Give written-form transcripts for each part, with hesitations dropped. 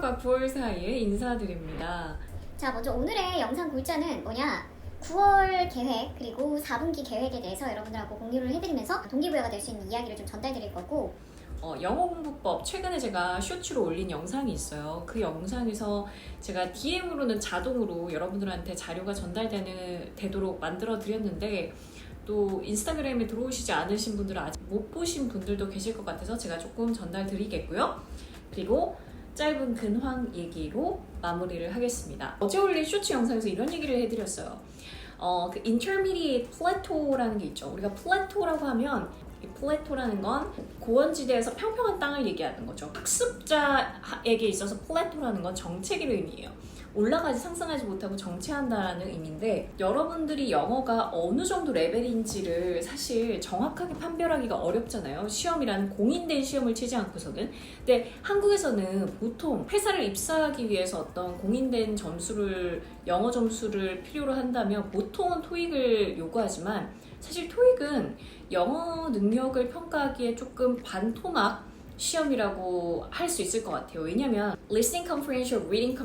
7월과 9월 사이에 인사드립니다. 자, 먼저 오늘의 영상 골자는 뭐냐? 9월 계획 그리고 4분기 계획에 대해서 여러분들하고 공유를 해드리면서 동기부여가 될 수 있는 이야기를 좀 전달드릴 거고, 영어 공부법 최근에 제가 쇼츠로 올린 영상이 있어요. 그 영상에서 제가 DM으로는 자동으로 여러분들한테 자료가 전달되도록 만들어 드렸는데 또 인스타그램에 들어오시지 않으신 분들은 아직 못 보신 분들도 계실 것 같아서 제가 조금 전달 드리겠고요. 그리고 짧은 근황 얘기로 마무리를 하겠습니다. 어제 올린 쇼츠 영상에서 이런 얘기를 해드렸어요. 그 intermediate plateau라는 게 있죠. 우리가 plateau라고 하면 이 플래토라는 건 고원지대에서 평평한 땅을 얘기하는 거죠. 학습자에게 있어서 플래토라는 건 정체기를 의미해요. 올라가지 상승하지 못하고 정체한다라는 의미인데, 여러분들이 영어가 어느 정도 레벨인지를 사실 정확하게 판별하기가 어렵잖아요. 시험이라는 공인된 시험을 치지 않고서는. 근데 한국에서는 보통 회사를 입사하기 위해서 어떤 공인된 점수를, 영어 점수를 필요로 한다면 보통은 토익을 요구하지만, 사실 토익은 영어 능력을 평가하기에 조금 반토막 시험이라고 할 수 있을 것 같아요. 왜냐면 listening comprehension, reading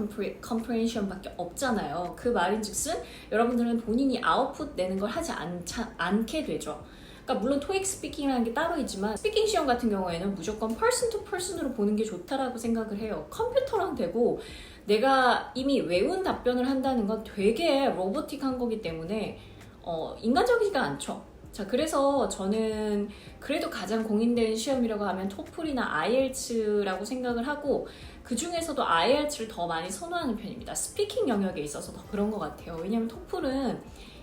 comprehension 밖에 없잖아요. 그 말인즉슨 여러분들은 본인이 아웃풋 내는 걸 하지 않게 되죠. 그러니까 물론 토익 스피킹이라는 게 따로 있지만, 스피킹 시험 같은 경우에는 무조건 person to person으로 보는 게 좋다라고 생각을 해요. 컴퓨터랑 되고 내가 이미 외운 답변을 한다는 건 되게 로보틱한 거기 때문에 인간적이지가 않죠. 자, 그래서 저는 그래도 가장 공인된 시험이라고 하면 토플이나 IELTS라고 생각을 하고, 그 중에서도 IELTS를 더 많이 선호하는 편입니다. 스피킹 영역에 있어서 더 그런 것 같아요. 왜냐면 토플은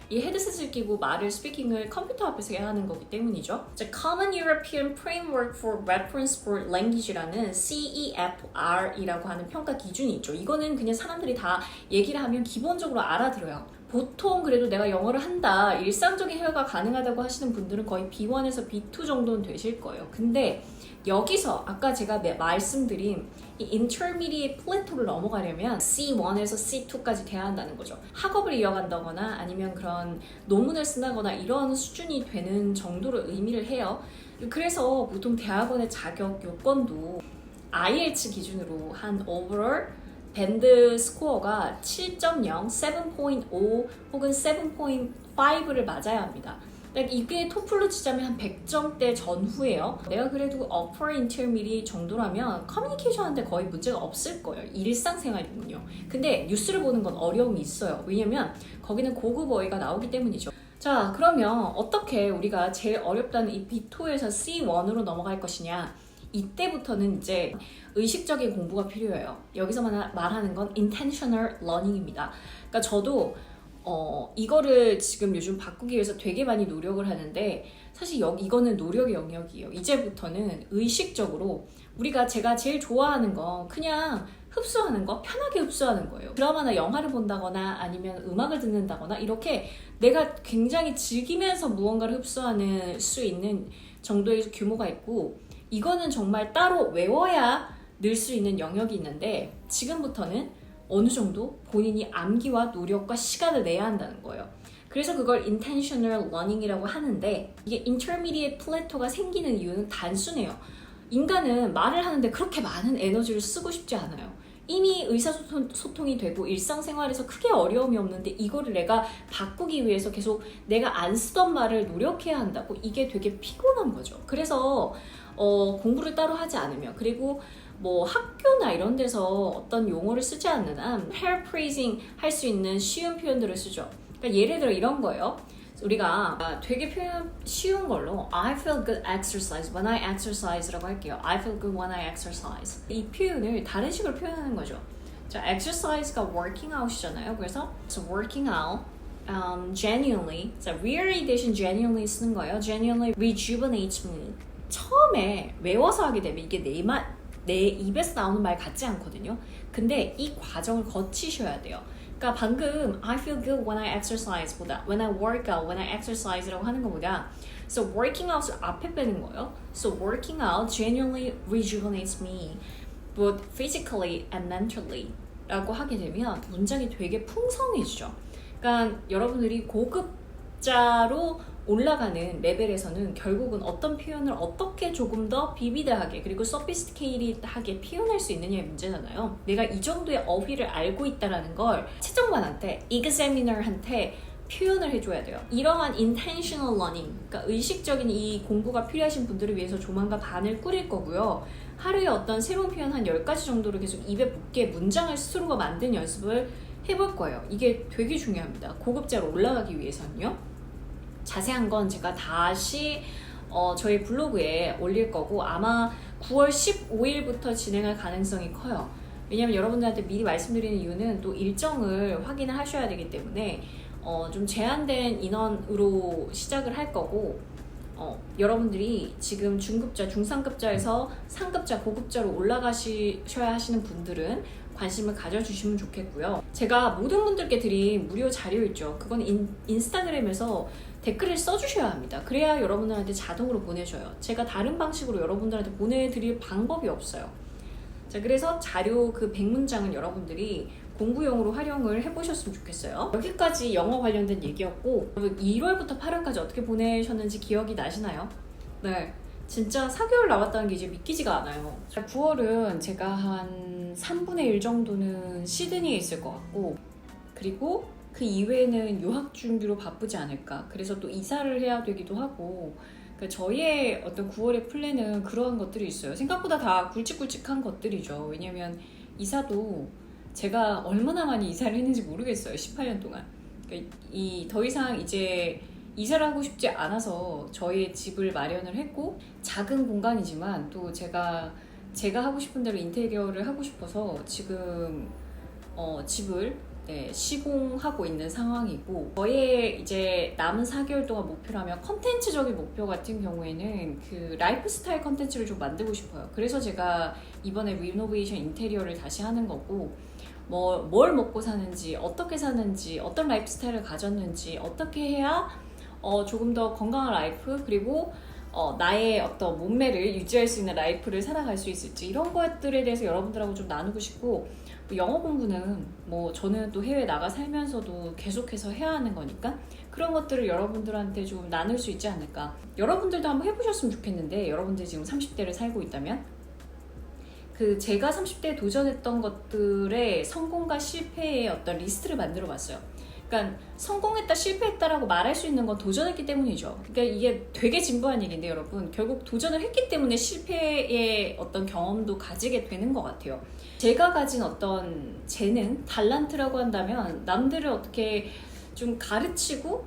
이 헤드셋을 끼고 말을, 스피킹을 컴퓨터 앞에서 해야 하는 거기 때문이죠. 자, Common European Framework for Reference for Language라는 CEFR이라고 하는 평가 기준이 있죠. 이거는 그냥 사람들이 다 얘기를 하면 기본적으로 알아들어요. 보통 그래도 내가 영어를 한다, 일상적인 회화가 가능하다고 하시는 분들은 거의 B1에서 B2 정도는 되실 거예요. 근데 여기서 아까 제가 말씀드린 이 intermediate plateau를 넘어가려면 C1에서 C2까지 돼야 한다는 거죠. 학업을 이어간다거나 아니면 그런 논문을 쓴다거나 이런 수준이 되는 정도로 의미를 해요. 그래서 보통 대학원의 자격 요건도 IELTS 기준으로 한 overall 밴드 스코어가 7.0, 7.5 혹은 7.5를 맞아야 합니다. 이게 토플로 치자면 한 100점대 전후예요. 내가 그래도 upper intermediate 정도라면 커뮤니케이션한테 거의 문제가 없을 거예요. 일상생활이군요. 근데 뉴스를 보는 건 어려움이 있어요. 왜냐면 거기는 고급 어휘가 나오기 때문이죠. 자, 그러면 어떻게 우리가 제일 어렵다는 이 B2에서 C1으로 넘어갈 것이냐? 이때부터는 이제 의식적인 공부가 필요해요. 여기서 말하는 건 intentional learning입니다. 그러니까 저도 이거를 지금 요즘 바꾸기 위해서 되게 많이 노력을 하는데, 사실 이거는 노력의 영역이에요. 이제부터는 의식적으로 제가 제일 좋아하는 건 그냥 흡수하는 거, 편하게 흡수하는 거예요. 드라마나 영화를 본다거나 아니면 음악을 듣는다거나 이렇게 내가 굉장히 즐기면서 무언가를 흡수하는 수 있는 정도의 규모가 있고, 이거는 정말 따로 외워야 늘 수 있는 영역이 있는데, 지금부터는 어느 정도 본인이 암기와 노력과 시간을 내야 한다는 거예요. 그래서 그걸 intentional learning이라고 하는데, 이게 intermediate plateau가 생기는 이유는 단순해요. 인간은 말을 하는데 그렇게 많은 에너지를 쓰고 싶지 않아요. 이미 의사소통이 되고 일상생활에서 크게 어려움이 없는데 이거를 내가 바꾸기 위해서 계속 내가 안 쓰던 말을 노력해야 한다고? 이게 되게 피곤한 거죠. 그래서 공부를 따로 하지 않으면, 그리고 뭐 학교나 이런 데서 어떤 용어를 쓰지 않는 한 paraphrasing 할 수 있는 쉬운 표현들을 쓰죠. 그러니까 예를 들어 이런 거예요. 우리가 되게 표현 쉬운 걸로 I feel good exercise when I exercise라고 할게요. I feel good when I exercise. 이 표현을 다른 식으로 표현하는 거죠. 자, exercise가 working out이잖아요. 그래서 so working out genuinely, 자, really 대신 genuinely 쓰는 거예요. genuinely rejuvenates me. 처음에 외워서 하게 되면 이게 내 입에서 나오는 말 같지 않거든요. 근데 이 과정을 거치셔야 돼요. 그러니까 방금 I feel good when I exercise 보다 when I work out, when I exercise라고 하는 것보다 so working out을 앞에 빼는 거예요. So working out genuinely rejuvenates me both physically and mentally 라고 하게 되면 문장이 되게 풍성해지죠. 그러니까 여러분들이 고급자로 올라가는 레벨에서는 결국은 어떤 표현을 어떻게 조금 더 비비드하게 그리고 서피스티케이트하게 표현할 수 있느냐의 문제잖아요. 내가 이 정도의 어휘를 알고 있다는 걸 채점관한테, examiner한테 표현을 해줘야 돼요. 이러한 intentional learning, 그러니까 의식적인 이 공부가 필요하신 분들을 위해서 조만간 반을 꾸릴 거고요. 하루에 어떤 새로운 표현 한 10가지 정도를 계속 입에 붙게 문장을 스스로가 만든 연습을 해볼 거예요. 이게 되게 중요합니다. 고급자로 올라가기 위해서는요. 자세한 건 제가 다시 저희 블로그에 올릴 거고 아마 9월 15일부터 진행할 가능성이 커요. 왜냐면 여러분들한테 미리 말씀드리는 이유는 또 일정을 확인을 하셔야 되기 때문에 좀 제한된 인원으로 시작을 할 거고 여러분들이 지금 중급자, 중상급자에서 상급자, 고급자로 올라가셔야 하시는 분들은 관심을 가져주시면 좋겠고요. 제가 모든 분들께 드린 무료 자료 있죠. 그건 인스타그램에서 댓글을 써주셔야 합니다. 그래야 여러분들한테 자동으로 보내줘요. 제가 다른 방식으로 여러분들한테 보내드릴 방법이 없어요. 자, 그래서 자료 그 100문장은 여러분들이 공부용으로 활용을 해보셨으면 좋겠어요. 여기까지 영어 관련된 얘기였고 1월부터 8월까지 어떻게 보내셨는지 기억이 나시나요? 네, 진짜 4개월 남았다는 게 이제 믿기지가 않아요. 9월은 제가 한 3분의 1 정도는 시드니에 있을 것 같고 그리고 그 이외에는 유학 준비로 바쁘지 않을까. 그래서 또 이사를 해야 되기도 하고 저희의 어떤 9월의 플랜은 그러한 것들이 있어요. 생각보다 다 굵직굵직한 것들이죠. 왜냐면 이사도 제가 얼마나 많이 이사를 했는지 모르겠어요. 18년 동안. 더 이상 이제 이사를 하고 싶지 않아서 저희의 집을 마련을 했고 작은 공간이지만 또 제가 하고 싶은 대로 인테리어를 하고 싶어서 지금 집을 시공하고 있는 상황이고 저의 이제 남은 4개월 동안 목표라면 컨텐츠적인 목표 같은 경우에는 그 라이프 스타일 컨텐츠를 좀 만들고 싶어요. 그래서 제가 이번에 리노베이션 인테리어를 다시 하는 거고 뭘 먹고 사는지 어떻게 사는지 어떤 라이프 스타일을 가졌는지 어떻게 해야 조금 더 건강한 라이프 그리고 나의 어떤 몸매를 유지할 수 있는 라이프를 살아갈 수 있을지 이런 것들에 대해서 여러분들하고 좀 나누고 싶고 영어 공부는 저는 또 해외 나가 살면서도 계속해서 해야 하는 거니까 그런 것들을 여러분들한테 좀 나눌 수 있지 않을까. 여러분들도 한번 해보셨으면 좋겠는데 여러분들 지금 30대를 살고 있다면 제가 30대에 도전했던 것들의 성공과 실패의 어떤 리스트를 만들어 봤어요. 그러니까 성공했다 실패했다라고 말할 수 있는 건 도전했기 때문이죠. 그러니까 이게 되게 진부한 얘기인데 여러분 결국 도전을 했기 때문에 실패의 어떤 경험도 가지게 되는 것 같아요. 제가 가진 어떤 재능, 달란트라고 한다면 남들을 어떻게 좀 가르치고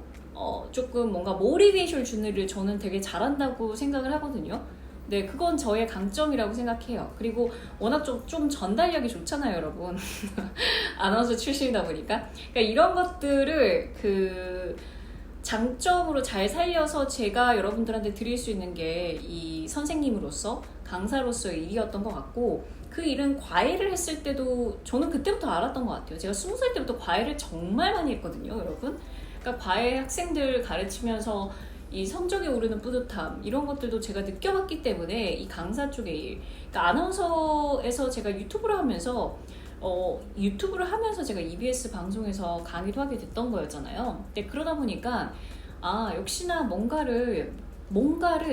조금 뭔가 모티베이션을 주는 일을 저는 되게 잘한다고 생각을 하거든요. 네, 그건 저의 강점이라고 생각해요. 그리고 워낙 좀 전달력이 좋잖아요, 여러분. 아나운서 출신이다 보니까. 그러니까 이런 것들을 장점으로 잘 살려서 제가 여러분들한테 드릴 수 있는 게 이 선생님으로서, 강사로서의 일이었던 것 같고, 그 일은 과외를 했을 때도 저는 그때부터 알았던 것 같아요. 제가 20살 때부터 과외를 정말 많이 했거든요, 여러분. 그러니까 과외 학생들 가르치면서 이 성적이 오르는 뿌듯함 이런 것들도 제가 느껴봤기 때문에 이 강사 쪽의 일 그러니까 아나운서에서 제가 유튜브를 하면서 제가 EBS 방송에서 강의도 하게 됐던 거였잖아요. 근데 그러다 보니까 역시나 뭔가를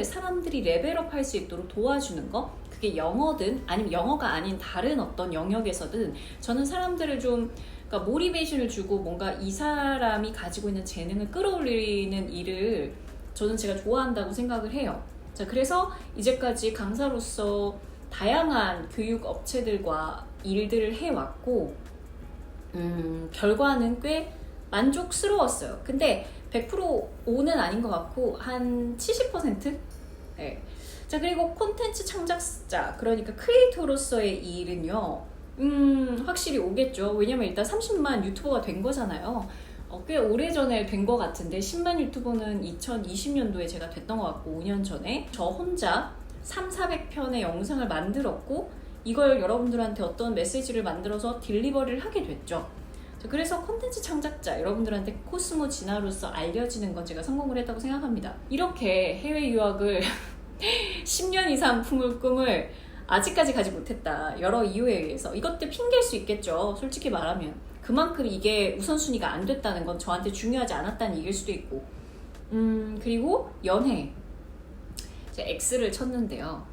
사람들이 레벨업 할 수 있도록 도와주는 거 그게 영어든 아니면 영어가 아닌 다른 어떤 영역에서든 저는 사람들을 좀 그러니까 모티베이션을 주고 뭔가 이 사람이 가지고 있는 재능을 끌어올리는 일을 저는 제가 좋아한다고 생각을 해요. 자, 그래서 이제까지 강사로서 다양한 교육 업체들과 일들을 해왔고 결과는 꽤 만족스러웠어요. 근데 100% O는 아닌 것 같고 한 70%? 네. 자, 그리고 콘텐츠 창작자 그러니까 크리에이터로서의 이 일은요 확실히 오겠죠. 왜냐면 일단 30만 유튜버가 된 거잖아요. 꽤 오래전에 된 것 같은데 10만 유튜버는 2020년도에 제가 됐던 것 같고 5년 전에 저 혼자 300~400편의 영상을 만들었고 이걸 여러분들한테 어떤 메시지를 만들어서 딜리버리를 하게 됐죠. 그래서 콘텐츠 창작자 여러분들한테 코스모 진아로서 알려지는 건 제가 성공을 했다고 생각합니다. 이렇게 해외 유학을 10년 이상 품을 꿈을 아직까지 가지 못했다. 여러 이유에 의해서. 이것도 핑계일 수 있겠죠. 솔직히 말하면. 그만큼 이게 우선순위가 안 됐다는 건 저한테 중요하지 않았다는 얘기일 수도 있고 그리고 연애. 제가 X를 쳤는데요.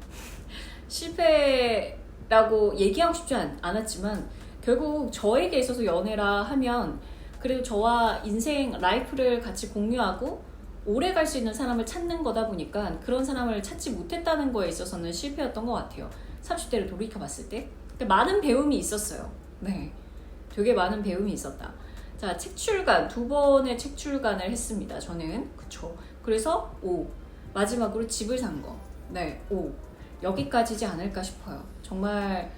실패라고 얘기하고 싶지 않았지만 결국 저에게 있어서 연애라 하면 그래도 저와 인생 라이프를 같이 공유하고 오래 갈 수 있는 사람을 찾는 거다 보니까 그런 사람을 찾지 못했다는 거에 있어서는 실패였던 것 같아요. 30대를 돌이켜봤을 때. 근데 많은 배움이 있었어요. 네, 되게 많은 배움이 있었다. 자, 책 출간, 2번의 책 출간을 했습니다. 저는. 그쵸. 그래서 O. 마지막으로 집을 산 거. 네, O. 여기까지지 않을까 싶어요. 정말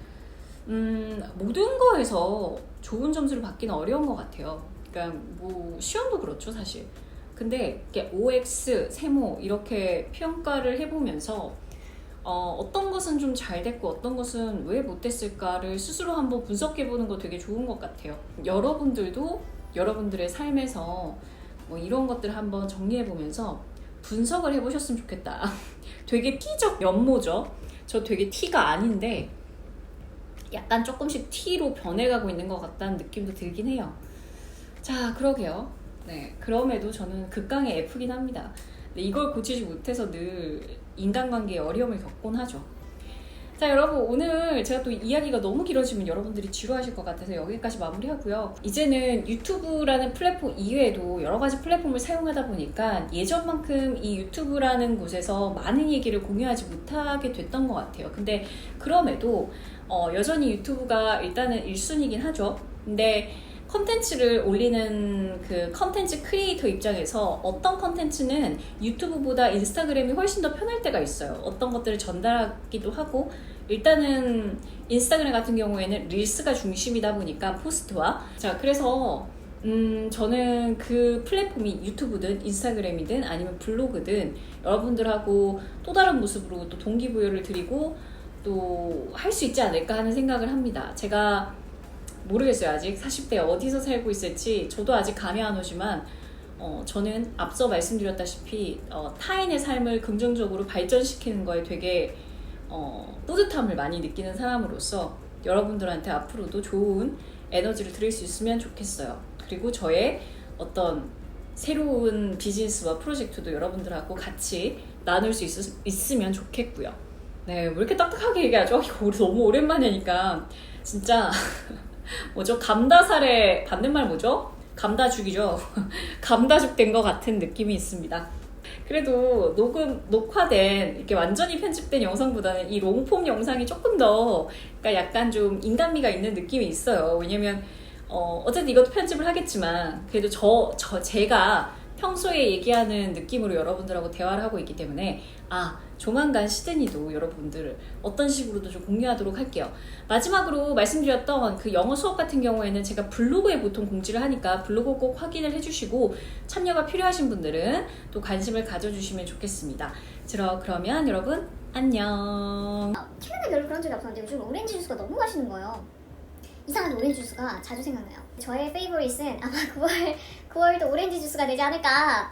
모든 거에서 좋은 점수를 받기는 어려운 것 같아요. 그러니까 뭐 시험도 그렇죠, 사실. 근데 이렇게 OX, 세모 이렇게 평가를 해보면서 어떤 것은 좀 잘 됐고 어떤 것은 왜 못됐을까를 스스로 한번 분석해보는 거 되게 좋은 것 같아요. 여러분들도 여러분들의 삶에서 뭐 이런 것들을 한번 정리해보면서 분석을 해보셨으면 좋겠다. 되게 T적 연모죠. 저 되게 T가 아닌데 약간 조금씩 T로 변해가고 있는 것 같다는 느낌도 들긴 해요. 자, 그러게요. 네, 그럼에도 저는 극강의 F긴 합니다. 근데 이걸 고치지 못해서 늘 인간관계에 어려움을 겪곤 하죠. 자, 여러분, 오늘 제가 또 이야기가 너무 길어지면 여러분들이 지루하실 것 같아서 여기까지 마무리하고요. 이제는 유튜브라는 플랫폼 이외에도 여러 가지 플랫폼을 사용하다 보니까 예전만큼 이 유튜브라는 곳에서 많은 얘기를 공유하지 못하게 됐던 것 같아요. 근데 그럼에도 여전히 유튜브가 일단은 1순위긴 하죠. 근데 컨텐츠를 올리는 그 컨텐츠 크리에이터 입장에서 어떤 컨텐츠는 유튜브보다 인스타그램이 훨씬 더 편할 때가 있어요. 어떤 것들을 전달하기도 하고, 일단은 인스타그램 같은 경우에는 릴스가 중심이다 보니까 포스트와. 자, 그래서 저는 그 플랫폼이 유튜브든 인스타그램이든 아니면 블로그든 여러분들하고 또 다른 모습으로 또 동기부여를 드리고 또 할 수 있지 않을까 하는 생각을 합니다. 제가 모르겠어요. 아직 40대 어디서 살고 있을지 저도 아직 감이 안 오지만 저는 앞서 말씀드렸다시피 타인의 삶을 긍정적으로 발전시키는 거에 되게 뿌듯함을 많이 느끼는 사람으로서 여러분들한테 앞으로도 좋은 에너지를 드릴 수 있으면 좋겠어요. 그리고 저의 어떤 새로운 비즈니스와 프로젝트도 여러분들하고 같이 나눌 수 있으면 좋겠고요. 네, 왜 이렇게 딱딱하게 얘기하죠? 이거 우리 너무 오랜만에 하니까 진짜 뭐죠? 감다살에 받는 말 뭐죠? 감다죽이죠. 감다죽 된 것 같은 느낌이 있습니다. 그래도 녹화된 이렇게 완전히 편집된 영상보다는 이 롱폼 영상이 조금 더 그러니까 약간 좀 인간미가 있는 느낌이 있어요. 왜냐면 어쨌든 이것도 편집을 하겠지만 그래도 제가 평소에 얘기하는 느낌으로 여러분들하고 대화를 하고 있기 때문에 조만간 시드니도 여러분들 어떤 식으로도 좀 공유하도록 할게요. 마지막으로 말씀드렸던 그 영어 수업 같은 경우에는 제가 블로그에 보통 공지를 하니까 블로그 꼭 확인을 해주시고 참여가 필요하신 분들은 또 관심을 가져주시면 좋겠습니다. 그러면 여러분 안녕. 최근에 별로 그런 적이 없었는데 요즘 오렌지 주스가 너무 맛있는 거예요. 이상한 오렌지 주스가 자주 생각나요. 저의 페이보릿은 아마 9월도 오렌지 주스가 되지 않을까